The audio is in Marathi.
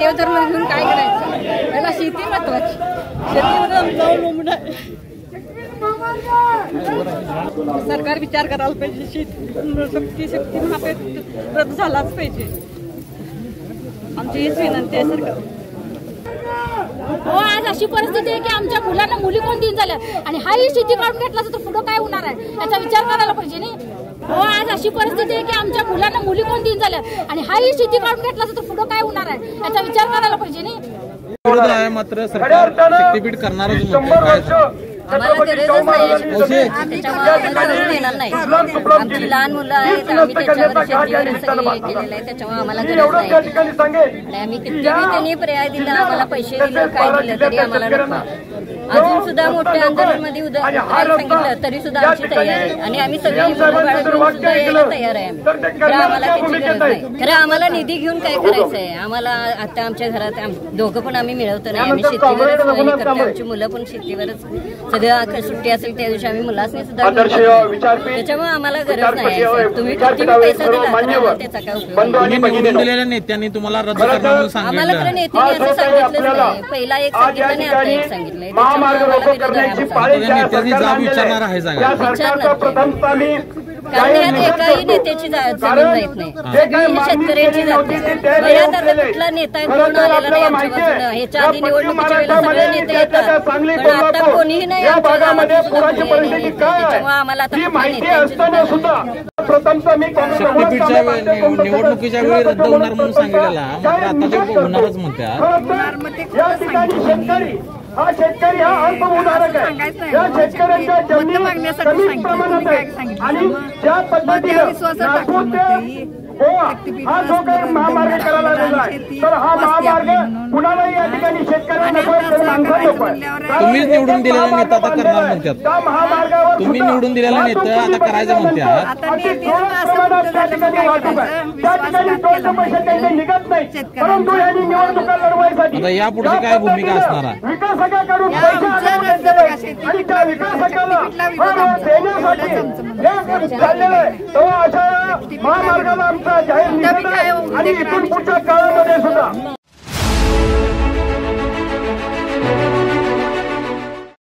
देवधर्म घेऊन काय करायचं? त्याला शेती महत्वाची, शेतीवर आमचा अवलंबून आहे. सरकार विचार करायला पाहिजे. शक्ती महापेट रद्द झालाच पाहिजे. आमची हीच विनंती आहे सरकार. हो, आज अशी परिस्थिती आहे की आमच्या मुलांना मुली कोण दिन झाल्या आणि हाही शेती काढून घेतला तर पुढं काय होणार आहे याचा विचार करायला पाहिजे नाही. हो, आज अशी परिस्थिती आहे की आमच्या मुलांना मुली कोण दिन झाल्या आणि हाही शेती काढून घेतला तर पुढं काय होणार आहे याचा विचार करायला पाहिजे नाही. मात्र सरकार शक्तीपीठ करणारच आम्हाला गरजच नाही, येणार नाही. आमची लहान मुलं आहेत, आम्ही त्याच्यावर शेतीवर सगळे केलेलं आहे, त्याच्यामुळे आम्हाला गरज नाही. आणि आम्ही किती त्यांनी पर्याय दिला, आम्हाला पैसे दिलं, काय दिलं तरी आम्हाला नको. अजून सुद्धा मोठ्या आंदोलनामध्ये सांगितलं तरी सुद्धा आमची तयारी आहे आणि आम्ही सगळी सुद्धा यायला तयार आहे. खरं आम्हाला त्याची गरज नाही. खरं आम्हाला निधी घेऊन काय करायचं आहे? आम्हाला आता आमच्या घरात दोघं पण आम्ही मिळवतो नाही, आम्ही शेतीवरच करतो. आमची मुलं पण शेतीवरच, सगळं सुट्टी असेल त्या दिवशी आम्ही मुलांनी सुद्धा, त्याच्यामुळे आम्हाला गरज नाही. तुम्ही किती पैसा दिला त्याचा काय उपयोग? नेत्यांनी तुम्हाला रद्द करणार आम्हाला खरं नेत्यांनी असं सांगितलं नाही. पहिला एक सांगितलं आणि आता एक सांगितलंय. विचारणार आहे कारण यात एकाही नेत्याची जमीन जात नाही, सगळी शेतकऱ्यांची जाते. यात आता कुठला नेता कोण आलेला नाही आमच्या बाजूला. ह्याच्या आधी निवडणुकीच्या वेळेला सगळे नेते येतात, पण आता कोणीही नाही आमच्या गावात. त्याच्यामुळे आम्हाला आता शक्तीपीठच्या निवडणुकीच्या वेळी रद्द होणार म्हणून सांगितलेला, मात्र आता ते होणारच म्हणतात. हा शेतकरी हा अल्पभूधारक आहे. या शेतकऱ्यांच्या जमिनी कमी प्रमाणात आहे आणि ज्या पद्धतीने हा जो काही महामार्ग करायला आलेला आहे, तर हा महामार्ग कुणालाही या ठिकाणी शेतकऱ्यांना तुम्हीच निवडून दिलेला नेता आता करणार म्हणतात. तुम्ही निवडून दिलेला नेता आता करायचं म्हणतात. त्या ठिकाणी पैसे काही निघत नाही, परंतु यांनी निवडणुका लढवायसाठी आता यापुढची काय भूमिका असणार आहे? विकासकाकडून पैसे आणि त्या विकासकाला देण्यासाठी चाललेलं आहे. तेव्हा अशा महामार्गाला आमचा जाहीर निवेदन आणि इथून पुढच्या काळामध्ये सुद्धा